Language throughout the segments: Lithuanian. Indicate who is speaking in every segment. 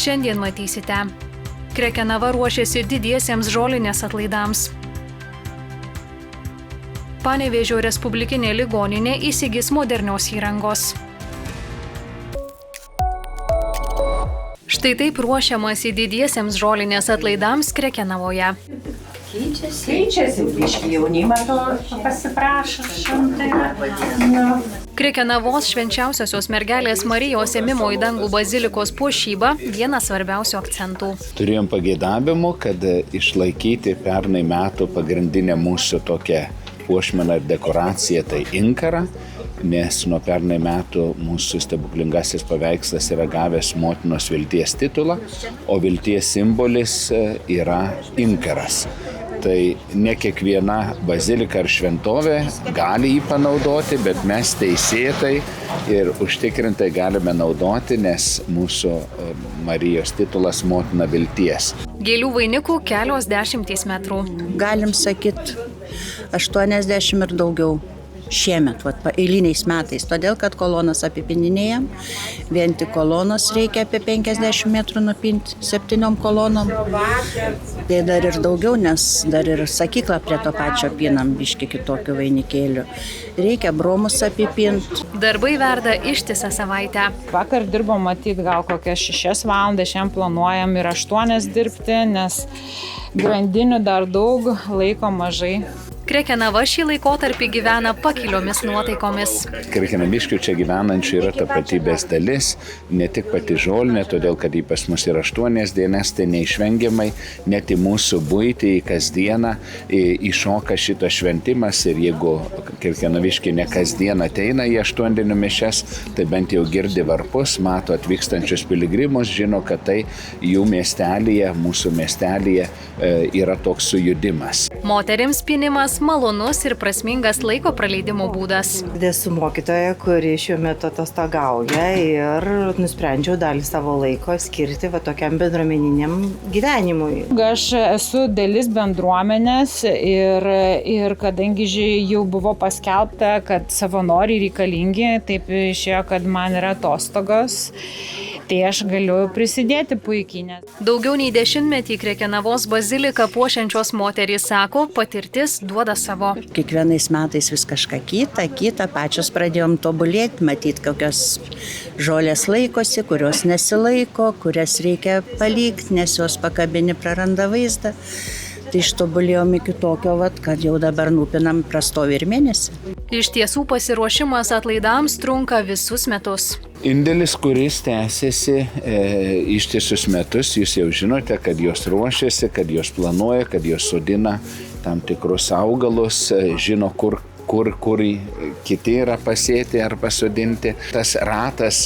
Speaker 1: Šiandien matysite. Krekenava ruošiasi didiesiems žolinės atlaidams. Panevėžio Respublikinė ligoninė įsigys modernios įrangos. Štai taip ruošiamasi didiesiems žolinės atlaidams Krekenavoje.
Speaker 2: Keičiasi, biškį jaunimą to pasiprašo.
Speaker 1: Krekenavos Švenčiausiosios mergelės Marijos ėmimo į dangų bazilikos puošyba vienas svarbiausių akcentų.
Speaker 3: Turėjom pageidavimų, kad išlaikyti pernai metų pagrindinę mūsų tokią puošmeną ir dekoraciją, tai inkarą, nes nuo pernai metų mūsų stebuklingasis paveikslas yra gavęs motinos vilties titulą, o vilties simbolis yra inkaras. Tai ne kiekviena bazilika ar šventovė gali jį panaudoti, bet mes teisėtai ir užtikrintai galime naudoti, nes mūsų Marijos titulas motina vilties.
Speaker 1: Gėlių vainikų kelios dešimtys metrų.
Speaker 4: Galim sakyti 80 ir daugiau. Šiemet, eiliniais metais, todėl kad kolonas apipindinėjam, vien tik kolonos reikia apie 50 metrų nupinti 7 kolonom. Tai dar ir daugiau, nes dar ir sakyklą prie to pačio pinam, biški kitokių vainikėlių. Reikia bromus apipinti.
Speaker 1: Darbai verda ištisą savaitę.
Speaker 5: Vakar dirbom matyti gal kokias 6 valandas, šiandien planuojam ir 8 dirbti, nes grandinių dar daug, laiko mažai.
Speaker 1: Krekenava šį laikotarpį gyvena pakiliomis nuotaikomis.
Speaker 3: Krekenaviškių čia gyvenančių yra tapatybės dalis, ne tik pati žolinė, todėl kad jį pas mus yra 8 dienas, tai neišvengiamai net į mūsų buitį, į kasdieną įšoka šitas šventimas ir jeigu krekenaviškiai ne kasdien ateina į 8 mišias, tai bent jau girdi varpus, mato atvykstančius piligrimus, žino, kad tai jų miestelyje, mūsų miestelyje yra toks sujudimas.
Speaker 1: Moterims pynimas malonus ir prasmingas laiko praleidimo būdas.
Speaker 2: Esu mokytoja, kuri šiuo metu atostogauja ir nusprendžiau dalį savo laiko skirti tokiam bendruomeniniam gyvenimui.
Speaker 5: Aš esu dalis bendruomenės ir kadangi jau buvo paskelbta, kad savanoriai reikalingi, taip išėjo, kad man yra atostogos. Tai aš galiu prisidėti puikiai.
Speaker 1: Daugiau nei 10 metį Krekenavos baziliką puošiančios moterys sako, patirtis duoda savo.
Speaker 4: Kiekvienais metais vis kažką kita, pačios pradėjom tobulėti, matyti, kokios žolės laikosi, kurios nesilaiko, kurias reikia palikti, nes jos pakabini praranda vaizdą. Tai ištobulėjom iki tokio, kad jau dabar nupinam prastovi ir mėnesį.
Speaker 1: Iš tiesų pasiruošimas atlaidams trunka visus metus.
Speaker 3: Indėlis, kuris tęsiasi ištisus metus, jūs jau žinote, kad jos ruošiasi, kad jos planuoja, kad jos sodina tam tikrus augalus, žino, kur kiti yra pasėti ar pasodinti. Tas ratas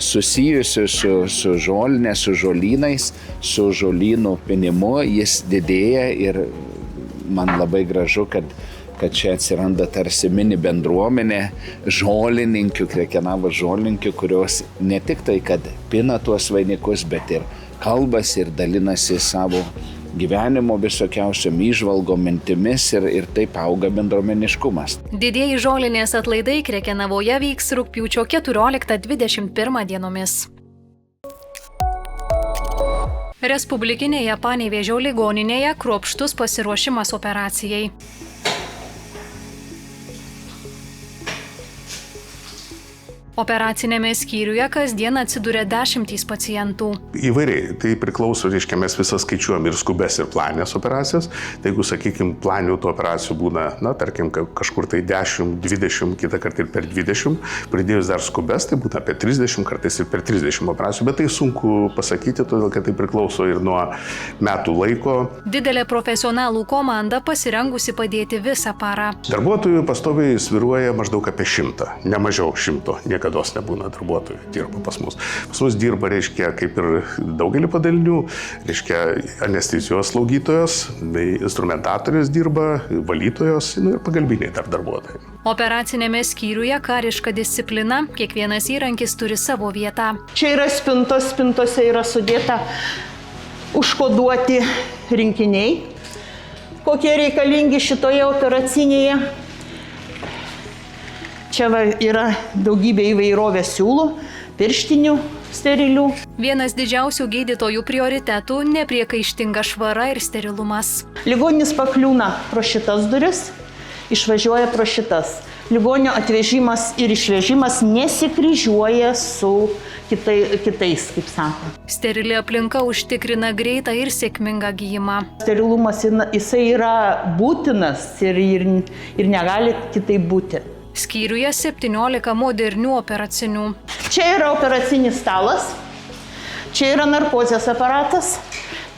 Speaker 3: susijusiu su žolinė, su žolynais, su žolynų pinimu, jis didėja ir man labai gražu, kad čia atsiranda tarsi mini bendruomenė žolininkių, Krekenavos žolininkių, kurios ne tik tai, kad pina tuos vainikus, bet ir kalbasi ir dalinasi savo gyvenimo visokiausiom įžvalgom, mintimis ir taip auga bendruomeniškumas.
Speaker 1: Didieji žolinės atlaidai Krekenavoje vyks rugpjūčio 14-21 dienomis. Respublikinėje Panevėžio ligoninėje kruopštus pasiruošimas operacijai. Operacinėme skyriuje kasdien atsiduria 10 pacientų.
Speaker 6: Įvairiai, tai priklauso, mes visą skaičiuojam ir skubes ir planinės operacijas. Tai jeigu, sakykime, planinių tų operacijų būna, tarkim, kažkur tai 10, 20, kitą kartą ir per 20, pridėjus dar skubes, tai būna apie 30, kartais ir per 30 operacijų, bet tai sunku pasakyti, todėl kad tai priklauso ir nuo metų laiko.
Speaker 1: Didelė profesionalų komanda pasirengusi padėti visą parą.
Speaker 6: Darbuotojų pastoviai svyruoja maždaug apie 100, ne mažiau 100, niekada nebūna darbuotojų, dirba pas mus. Pas mus dirba, kaip ir daugelį padalinių, anestezijos slaugytojos, instrumentatorius dirba, valytojos ir pagalbiniai dar darbuotojai.
Speaker 1: Operacinėme skyriuje kariška disciplina, kiekvienas įrankis turi savo vietą.
Speaker 7: Čia yra spintose yra sudėta užkoduoti rinkiniai, kokie reikalingi šitoje operacinėje. Čia yra daugybė įvairovės siūlų, pirštinių, sterilių.
Speaker 1: Vienas didžiausių gydytojų prioritetų – nepriekaištinga švara ir sterilumas.
Speaker 7: Ligonis pakliūna pro šitas duris, išvažiuoja pro šitas. Ligonio atvežimas ir išvežimas nesikryžiuoja su kitais, kaip sako.
Speaker 1: Sterili aplinka užtikrina greitą ir sėkmingą gijimą.
Speaker 7: Sterilumas jisai yra būtinas ir negali kitaip būti.
Speaker 1: Skyriuje 17 modernių operacinių.
Speaker 7: Čia yra operacinis stalas, čia yra narkozės aparatas,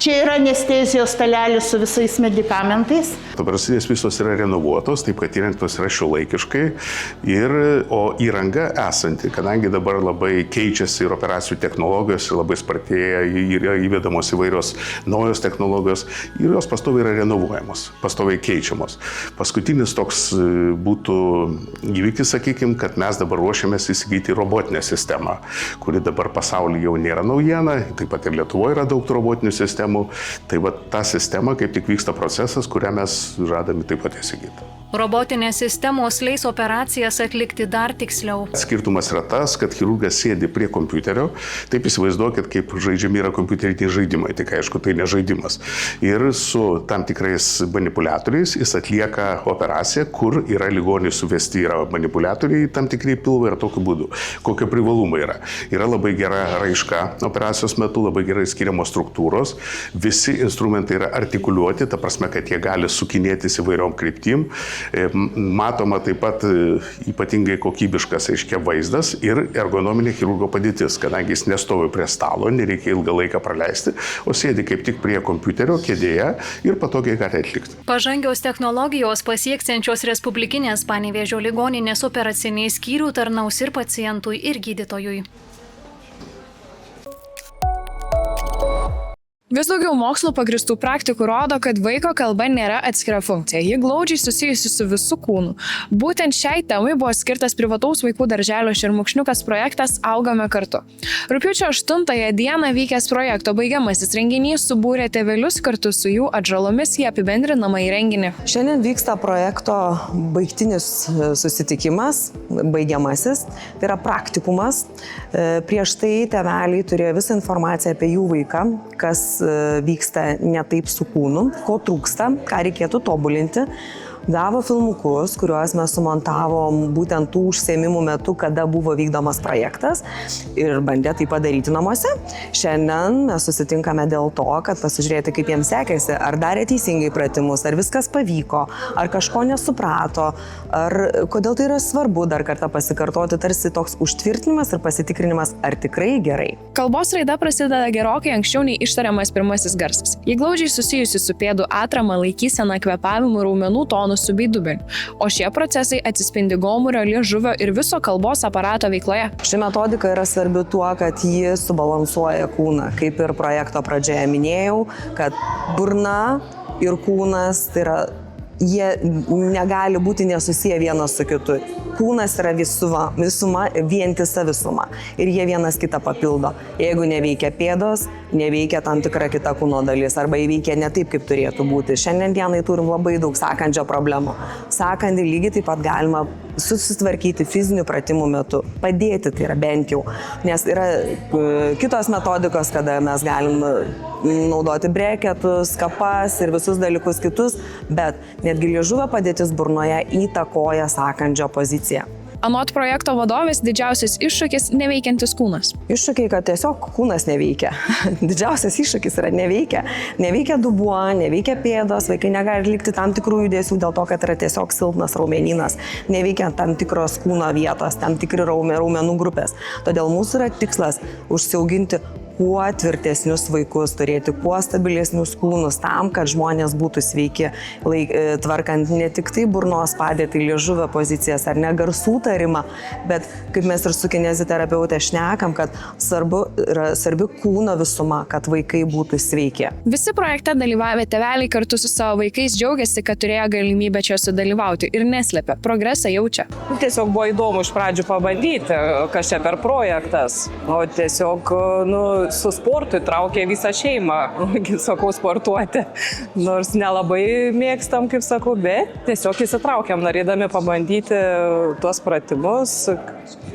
Speaker 7: čia yra anestezijos stalelis su visais medikamentais.
Speaker 6: Operacinės visos yra renovuotos, taip kad įrengtos yra šiuolaikiškai, o įranga esanti, kadangi dabar labai keičiasi ir operacijų technologijos, ir labai spartėja, yra įvedamos įvairios naujos technologijos ir jos pastoviai yra renovuojamos, pastoviai keičiamos. Paskutinis toks būtų įvykis, sakykime, kad mes dabar ruošiamės įsigyti robotinę sistemą, kuri dabar pasaulyje jau nėra naujiena, taip pat ir Lietuvoje yra daug robotinių sistemų. Tai va ta sistema, kaip tik vyksta procesas, kurią mes žadame taip pat įsigyti.
Speaker 1: Robotinės sistemos leis operacijas atlikti dar tiksliau.
Speaker 6: Skirtumas yra tas, kad chirurgas sėdi prie kompiuterio, taip įsivaizduokit, kaip žaidžiami yra kompiuteriniai žaidimai, tik aišku, tai ne žaidimas. Ir su tam tikrais manipuliatoriais jis atlieka operaciją, kur yra ligoniai suvesti, yra manipuliatoriai tam tikrai pilvai ir tokiu būdu. Kokie privalumai yra? Yra labai gera raiška operacijos metu, labai gerai skiriamos struktūros, visi instrumentai yra artikuliuoti, ta prasme, kad jie gali sukinėtis įvairiom kryptim. Matoma taip pat ypatingai kokybiškas aiškia vaizdas ir ergonominė chirurgo padėtis, kadangi jis nestovi prie stalo, nereikia ilgą laiką praleisti, o sėdi kaip tik prie kompiuterio kėdėje ir patogiai gali atlikti.
Speaker 1: Pažangios technologijos pasieksiančios Respublikinės Panevėžio ligoninės operaciniai skyrių tarnaus ir pacientui, ir gydytojui.
Speaker 8: Vis daugiau mokslo pagrįstų praktikų rodo, kad vaiko kalba nėra atskira funkcija, ji glaudžiai susijusi su visų kūnu. Būtent šiai temai buvo skirtas privataus vaikų darželio Šermukšniukas projektas Augame kartu. Rugpjūčio 8 dieną vykęs projekto baigiamasis renginys subūrė tėvelius kartu su jų atžalomis į apibendrinamą renginį.
Speaker 9: Šiandien vyksta projekto baigtinis susitikimas, baigiamasis, tai yra praktikumas. Prieš tai tėveliai turėjo visą informaciją apie jų vaiką, kas vyksta ne taip su kūnu, ko trūksta, ką reikėtų tobulinti. Gavo filmukus, kuriuos mes sumontavom būtent tų užsiėmimų metu, kada buvo vykdomas projektas ir bandė tai padaryti namuose. Šiandien mes susitinkame dėl to, kad pasižiūrėti, kaip jiems sekėsi, ar darė teisingai pratimus, ar viskas pavyko, ar kažko nesuprato, ar kodėl tai yra svarbu dar kartą pasikartoti, tarsi toks užtvirtinimas ir pasitikrinimas, ar tikrai gerai.
Speaker 8: Kalbos raida prasideda gerokai anksčiau nei ištariamas pirmasis garsas. Ji glaudžiai susijusi su pėdų atrama, laikysena, kvėpavimu, raumenų tonusų bei dubeniu, o šie procesai atsispindi gomurio, liežuvio ir viso kalbos aparato veikloje.
Speaker 9: Ši metodika yra svarbi tuo, kad ji subalansuoja kūną. Kaip ir projekto pradžioje minėjau, kad burna ir kūnas, tai yra, jie negali būti nesusiję vienas su kitu. Kūnas yra visuma, vientisa visuma. Ir jie vienas kitą papildo. Jeigu neveikia pėdos, neveikia tam tikra kita kūno dalis arba įveikia ne taip, kaip turėtų būti. Šiandien dienai turim labai daug sąkandžio problemų. Sąkandį lygiai taip pat galima susitvarkyti fizinių pratimų metu. Padėti tai yra bent jau. Nes yra kitos metodikos, kada mes galim naudoti breketus, kapas ir visus dalykus kitus, bet netgi liežuvio padėtis burnoje įtakoja sąkandžio poziciją.
Speaker 8: Anot projekto vadovės, didžiausias iššūkis – neveikiantis kūnas.
Speaker 9: Iššūkiai, kad tiesiog kūnas neveikia. Didžiausias iššūkis yra neveikia. Neveikia dubuo, neveikia pėdos, vaikai negali atlikti tam tikrų judesių dėl to, kad yra tiesiog silpnas raumenynas. Neveikia tam tikros kūno vietos, tam tikri raumenų grupės. Todėl mūsų yra tikslas užsiauginti kuo tvirtesnius vaikus, turėti kuo stabilesnius kūnus tam, kad žmonės būtų sveiki, tvarkant ne tik tai burnos padėtį, liežuvio pozicijas ar ne garsų tarimą, bet kaip mes ir su kineziterapeute šnekam, kad svarbi kūno visuma, kad vaikai būtų sveiki.
Speaker 8: Visi projekte dalyvavę tėveliai kartu su savo vaikais džiaugiasi, kad turėjo galimybę čia sudalyvauti ir neslėpia, progresą jaučia.
Speaker 10: Tiesiog buvo įdomu iš pradžių pabandyti, kas čia per projektas, o tiesiog, su sportu įtraukė visą šeimą, kaip sakau, sportuoti. Nors nelabai mėgstam, kaip sakau, bet tiesiog įsitraukėm, norėdami pabandyti tuos pratimus,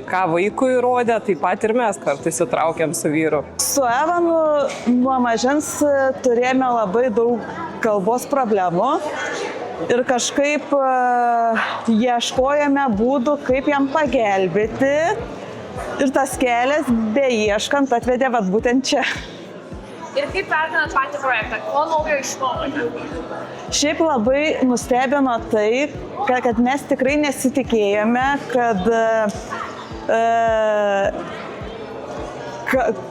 Speaker 10: ką vaikui rodė, taip pat ir mes kartais įtraukėm su vyru.
Speaker 11: Su Evanu nuo mažens turėjome labai daug kalbos problemų ir kažkaip ieškojame būdų, kaip jam pagelbėti. Ir tas kelias, beieškant, atvedė būtent čia.
Speaker 8: Ir kaip vertinat patį projektą? Ko naujo išmokote?
Speaker 11: Šiaip labai nustebino tai, kad mes tikrai nesitikėjome,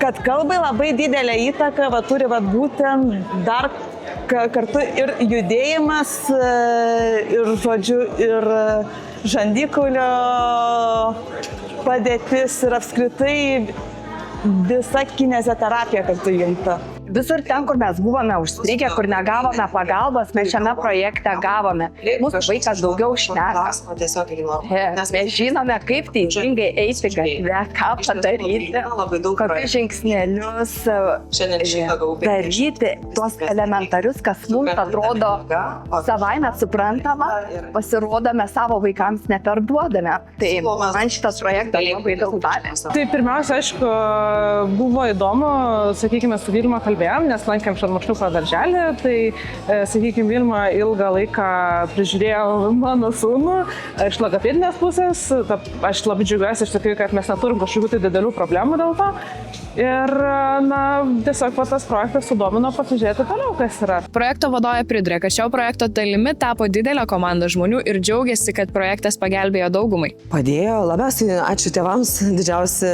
Speaker 11: kad kalbai labai didelę įtaką turi būtent dar kartu ir judėjimas, ir žodžiu, ir žandikaulio padėtis, ir apskritai visa kineziterapija kartu įjungta.
Speaker 12: Visur ten, kur mes buvome užstrigę, kur negavome pagalbos, mes šiame projekte gavome. Mūsų vaikas daugiau šneka. Mes žinome, kaip teisingai eiti gatve, ką padaryti, kokius žingsnelius daryti, tuos elementarius, kas mums atrodo savaime suprantama, pasirodome savo vaikams neperduodame. Tai man šitas projektas labai daug davė.
Speaker 10: Tai pirmiausia, aišku, buvo įdomu, sakykime, su Vilma kalbėjom, nes lankėm Šermukšniuko darželį, tai, sakykime, Vilma ilgą laiką prižiūrėjo mano sūnų iš logopedinės pusės. Aš labai džiaugiuosi, iš tikrųjų, kad mes neturim kažkokių tai didelių problemų dėl to. Ir, tiesiog tas projektas sudomino pasižiūrėti toliau, kas yra.
Speaker 8: Projekto vadovė priduria, kad šio projekto dalimi tapo didelė komanda žmonių ir džiaugiasi, kad projektas pagelbėjo daugumai.
Speaker 9: Padėjo, labiausiai ačiū tėvams, didžiausia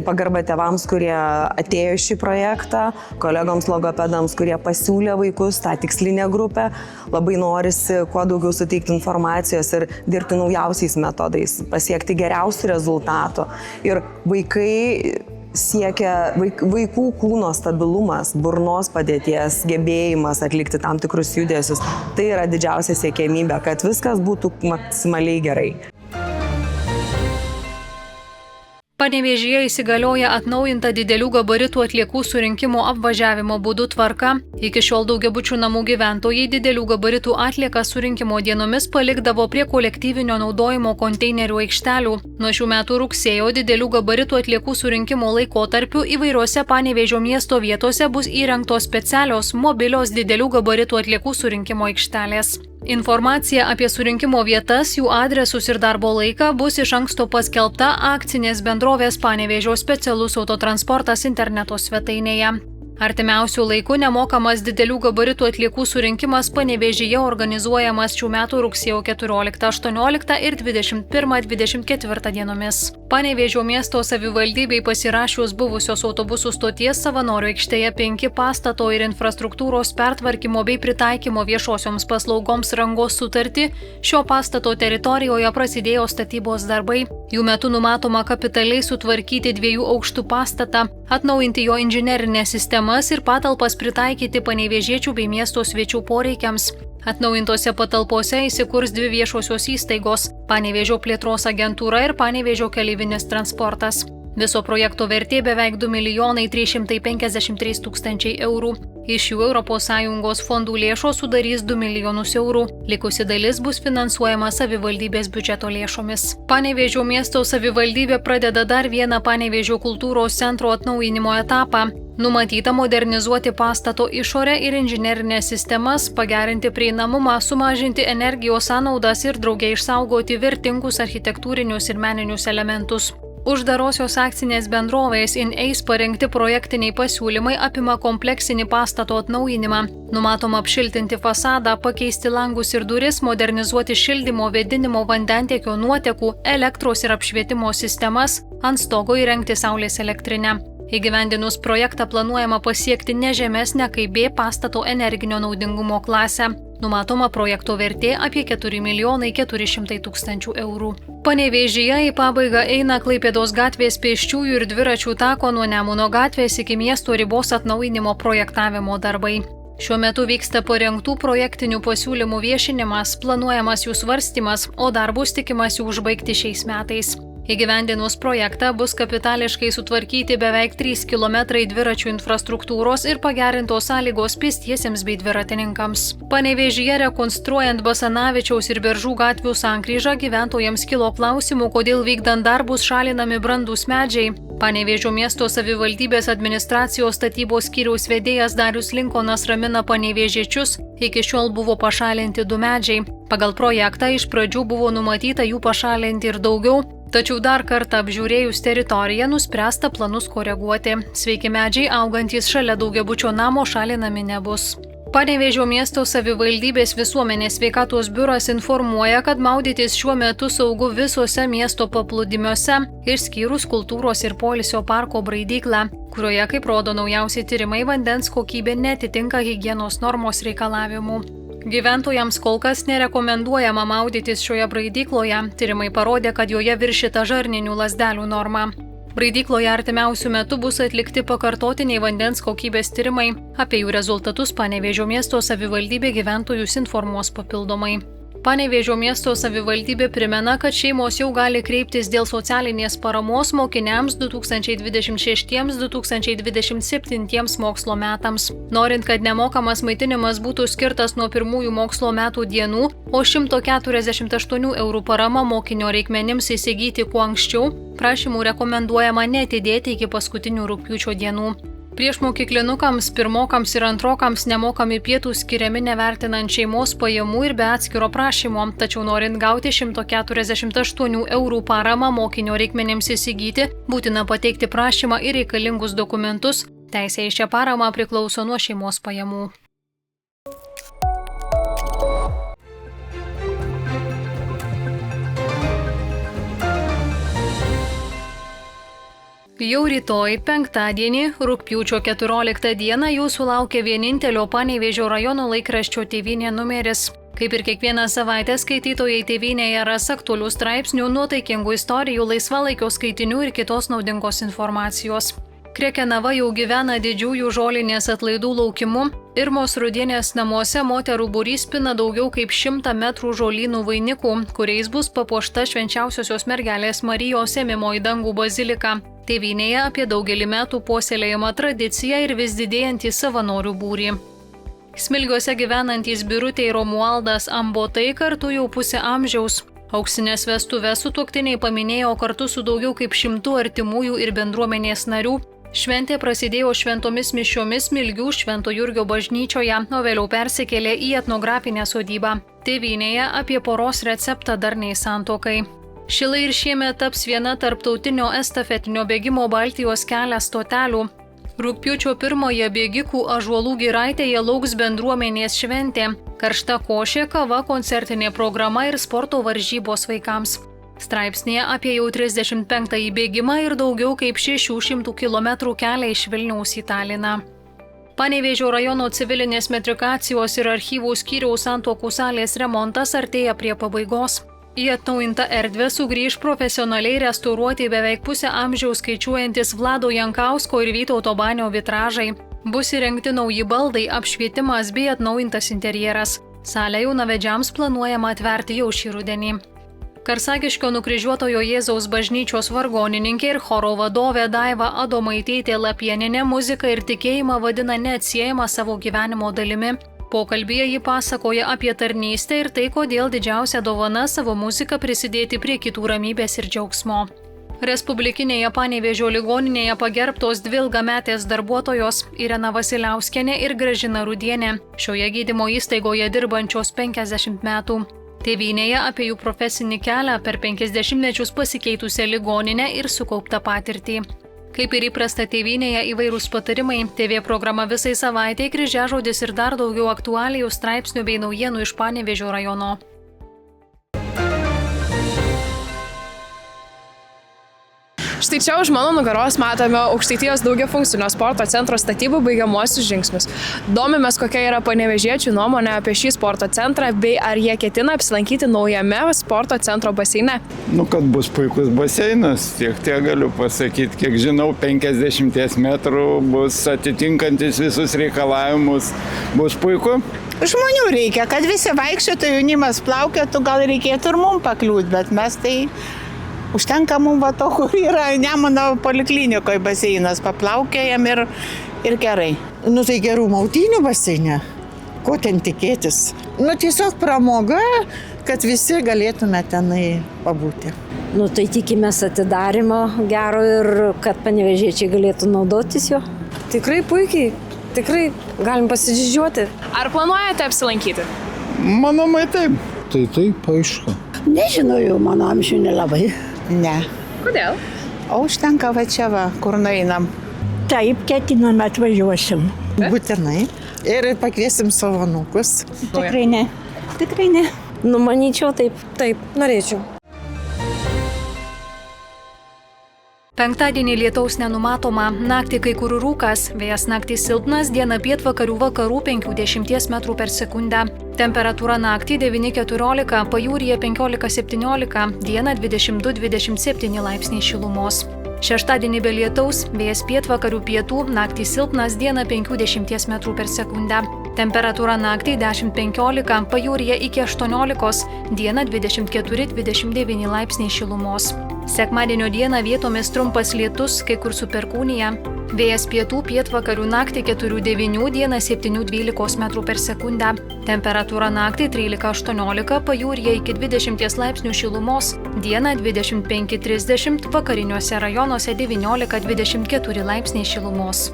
Speaker 9: pagarba tėvams, kurie atėjo į šį projektą, kolegoms logopedams, kurie pasiūlė vaikus, tą tikslinę grupę. Labai norisi kuo daugiau suteikti informacijos ir dirbti naujausiais metodais, pasiekti geriausių rezultatų. Ir vaikai siekia vaikų kūno stabilumas, burnos padėties, gebėjimas atlikti tam tikrus judesius. Tai yra didžiausia siekiamybė, kad viskas būtų maksimaliai gerai.
Speaker 1: Panevėžyje įsigalioja atnaujinta didelių gabaritų atliekų surinkimo apvažiavimo būdų tvarka. Iki šiol daugiabučių namų gyventojai didelių gabaritų atliekas surinkimo dienomis palikdavo prie kolektyvinio naudojimo konteinerių aikštelių. Nuo šių metų rugsėjo didelių gabaritų atliekų surinkimo laikotarpiu įvairiose Panevėžio miesto vietose bus įrengtos specialios mobilios didelių gabaritų atliekų surinkimo aikštelės. Informacija apie surinkimo vietas, jų adresus ir darbo laiką bus iš anksto paskelbta akcinės bendrovės Panevėžio specialus autotransportas interneto svetainėje. Artimiausių laikų nemokamas didelių gabaritų atliekų surinkimas Panevėžyje organizuojamas šių metų rugsėjo 14, 18 ir 21-24 dienomis. Panevėžio miesto savivaldybei pasirašius buvusios autobusų stoties Savanorių aikštėje 5 pastato ir infrastruktūros pertvarkymo bei pritaikymo viešosioms paslaugoms rangos sutartį, šio pastato teritorijoje prasidėjo statybos darbai. Jų metu numatoma kapitaliai sutvarkyti 2 aukštų pastatą, atnaujinti jo inžinerinę sistemas ir patalpas pritaikyti panevėžiečių bei miesto svečių poreikiams. Atnaujintose patalpose įsikurs 2 viešosios įstaigos – Panevėžio plėtros agentūra ir Panevėžio keleivinis transportas. Viso projekto vertė beveik 2 353 000 eurų. Iš jų ES fondų lėšos sudarys 2 milijonus eurų. Likusi dalis bus finansuojama savivaldybės biudžeto lėšomis. Panevėžio miesto savivaldybė pradeda dar vieną Panevėžio kultūros centro atnaujinimo etapą. Numatyta modernizuoti pastato išorę ir inžinerinės sistemas, pagerinti prieinamumą, sumažinti energijos sąnaudas ir drauge išsaugoti vertingus architektūrinius ir meninius elementus. Uždarosios akcinės bendrovės InAce parengti projektiniai pasiūlymai apima kompleksinį pastato atnaujinimą. Numatoma apšiltinti fasadą, pakeisti langus ir duris, modernizuoti šildymo, vėdinimo, vandentiekio, nuotekų, elektros ir apšvietimo sistemas, ant stogo įrengti saulės elektrinę. Įgyvendinus projektą planuojama pasiekti ne žemesnę kaip B pastato energinio naudingumo klasę. Numatoma projekto vertė apie 4 400 000 eurų. Panevėžyje į pabaigą eina Klaipėdos gatvės pėsčiųjų ir dviračių tako nuo Nemuno gatvės iki miesto ribos atnaujinimo projektavimo darbai. Šiuo metu vyksta parengtų projektinių pasiūlymų viešinimas, planuojamas jų svarstymas, o darbus tikimasi užbaigti šiais metais. Įgyvendinus projektą bus kapitališkai sutvarkyti beveik 3 km dviračių infrastruktūros ir pagerintos sąlygos pėstiesiems bei dviratininkams. Panevėžyje rekonstruojant Basanavičiaus ir Beržų gatvių sankryžą gyventojams kilo klausimų, kodėl vykdant darbus šalinami brandūs medžiai. Panevėžio miesto savivaldybės administracijos statybos skyriaus vedėjas Darius Linkonas ramina panevėžiečius, iki šiol buvo pašalinti 2 medžiai. Pagal projektą iš pradžių buvo numatyta jų pašalinti ir daugiau, tačiau dar kartą apžiūrėjus teritoriją nuspręsta planus koreguoti. Sveiki medžiai augantys šalia daugiabučio namo šalinami nebus. Panevėžio miesto savivaldybės visuomenės sveikatos biuras informuoja, kad maudytis šiuo metu saugu visose miesto paplūdimiuose, išskyrus kultūros ir poilsio parko Braidyklą, kurioje, kaip rodo naujausi tyrimai, vandens kokybė netitinka higienos normos reikalavimų. Gyventojams kol kas nerekomenduojama maudytis šioje braidykloje. Tyrimai parodė, kad joje viršyta žarninių lazdelių norma. Braidykloje artimiausių metų bus atlikti pakartotiniai vandens kokybės tyrimai. Apie jų rezultatus Panevėžio miesto savivaldybė gyventojus informuos papildomai. Panevėžio miesto savivaldybė primena, kad šeimos jau gali kreiptis dėl socialinės paramos mokiniams 2026-2027 mokslo metams. Norint, kad nemokamas maitinimas būtų skirtas nuo pirmųjų mokslo metų dienų, o 148 € parama mokinio reikmenims įsigyti kuo anksčiau, prašymų rekomenduojama neatidėti iki paskutinių rugpjūčio dienų. Priešmokyklinukams, pirmokams ir antrokams nemokami pietūs skiriami nevertinant šeimos pajamų ir be atskiro prašymo, tačiau norint gauti 148 € paramą mokinio reikmenims įsigyti, būtina pateikti prašymą ir reikalingus dokumentus. Teisė į šią paramą priklauso nuo šeimos pajamų. Jau rytoj, penktadienį, rugpjūčio 14 dieną, jūsų laukia vienintelio Panevėžio rajono laikraščio Tėvynė numeris. Kaip ir kiekvieną savaitę, skaitytojai Tėvynėje ras aktualių straipsnių, nuotaikingų istorijų, laisvalaikio skaitinių ir kitos naudingos informacijos. Krekenava jau gyvena didžiųjų žolinės atlaidų laukimu. Irmos Rudienės namuose moterų būrys pina daugiau kaip 100 metrų žolynų vainikų, kuriais bus papuošta Švenčiausiosios mergelės Marijos ėmimo į dangų bazilika. Tėvynėje apie daugelį metų puoselėjama tradicija ir vis didėjantį savanorių būrį. Smilgiuose gyvenantys Birutė ir Romualdas Ambotai kartu jau pusę amžiaus. Auksinės vestuvės sutuoktiniai paminėjo kartu su daugiau kaip 100 artimųjų ir bendruomenės narių. Šventė prasidėjo šventomis mišiomis Smilgių Švento Jurgio bažnyčioje, o vėliau persikėlė į etnografinę sodybą. Tėvynėje apie poros receptą darniai santuokai. Šilai ir šiemet taps viena tarptautinio estafetinio bėgimo Baltijos kelią stotelių. Rugpjūčio 1-ąją bėgikų Ąžuolų giraitėje lauks bendruomenės šventė, karšta košė, kava, koncertinė programa ir sporto varžybos vaikams. Straipsnėje apie jau 35-ąjį bėgimą ir daugiau kaip 600 km kelią iš Vilniaus į Taliną. Panevėžio rajono civilinės metrikacijos ir archyvų skyriaus santuokų salės remontas artėja prie pabaigos. Į atnaujintą erdvę sugrįž profesionaliai restauruoti beveik pusę amžiaus skaičiuojantis Vlado Jankausko ir Vytauto Banio vitražai. Bus įrengti nauji baldai, apšvietimas bei atnaujintas interjeras. Salę jaunavedžiams planuojama atverti jau šį rudenį. Karsagiškio Nukryžiuotojo Jėzaus bažnyčios vargonininkė ir choro vadovė Daiva Adomaitytė Lapieninė muziką ir tikėjimą vadina neatsiejama savo gyvenimo dalimi. Pokalbyje ji pasakoja apie tarnystę ir tai, kodėl didžiausia dovana savo muziką prisidėti prie kitų ramybės ir džiaugsmo. Respublikinėje Panevėžio ligoninėje pagerbtos 2 ilgametės darbuotojos Irena Vasiliauskienė ir Gražina Rudienė, šioje gydymo įstaigoje dirbančios 50 metų. Tėvynėje apie jų profesinį kelią per 50 mečius pasikeitusią ligoninę ir sukauptą patirtį. Kaip ir įprasta Tėvynėje įvairūs patarimai, TV programa visai savaitei, kryžiažodis ir dar daugiau aktualijų, straipsnių bei naujienų iš Panevėžio rajono.
Speaker 8: Štai čia už mano nugaros matome Aukštaitijos daugiafunkcinio sporto centro statybų baigiamuosius žingsnius. Domimės, kokia yra panevėžiečių nuomonė apie šį sporto centrą, bei ar jie ketina apsilankyti naujame sporto centro baseine.
Speaker 13: Kad bus puikus baseinas, tiek galiu pasakyti, kiek žinau, 50 metrų bus atitinkantis visus reikalavimus, bus puiku.
Speaker 14: Žmonių reikia, kad visi vaikščiotų, jaunimas plaukėtų, gal reikėtų ir mums pakliūti, bet mes tai Užtenka mums va to, kur yra Nemuno poliklinikoje baseinas, paplaukėjam ir gerai. Nu tai gerų maudynių baseine, ko ten tikėtis? Nu tiesiog pramoga, kad visi galėtume tenai pabūti.
Speaker 15: Nu tai tikimės atidarimo gero ir kad panevėžiečiai galėtų naudotis jo. Tikrai puikiai, tikrai galim pasididžiuoti.
Speaker 8: Ar planuojate apsilankyti?
Speaker 13: Manomai taip. Tai taip, aišku.
Speaker 15: Nežinojau, mano amžių nelabai.
Speaker 14: Ne.
Speaker 8: Kodėl?
Speaker 14: O užtenka va čia va, kur nueinam.
Speaker 15: Taip, ketiname atvažiuosim.
Speaker 14: Būtinai. Ir pakviesim savo anūkus.
Speaker 15: Tikrai ne. Tikrai ne. Nu, manyčiau, taip, norėčiau.
Speaker 1: Penktadienį lietaus nenumatoma, naktį kai kur rūkas, vėjas naktį silpnas, diena pietvakarių vakarų 50 m/s. Temperatūra naktį 9–14, pajūryje 15–17, diena 22–27 laipsniai šilumos. Šeštadienį be lietaus, vėjas pietvakarių pietų, naktį silpnas, diena 50 m/s. Temperatūra naktį 10–15, pajūryje iki 18, diena 24–29 laipsniai šilumos. Sekmadienio dieną vietomis trumpas lietus, kai kur su perkūnija. Vėjas pietų pietvakarių naktį 4–9, diena 7–12 m/s. Temperatūra naktį 13–18, pajūryje iki 20 laipsnių šilumos, diena 25–30, vakariniuose rajonuose 19–24 laipsniai šilumos.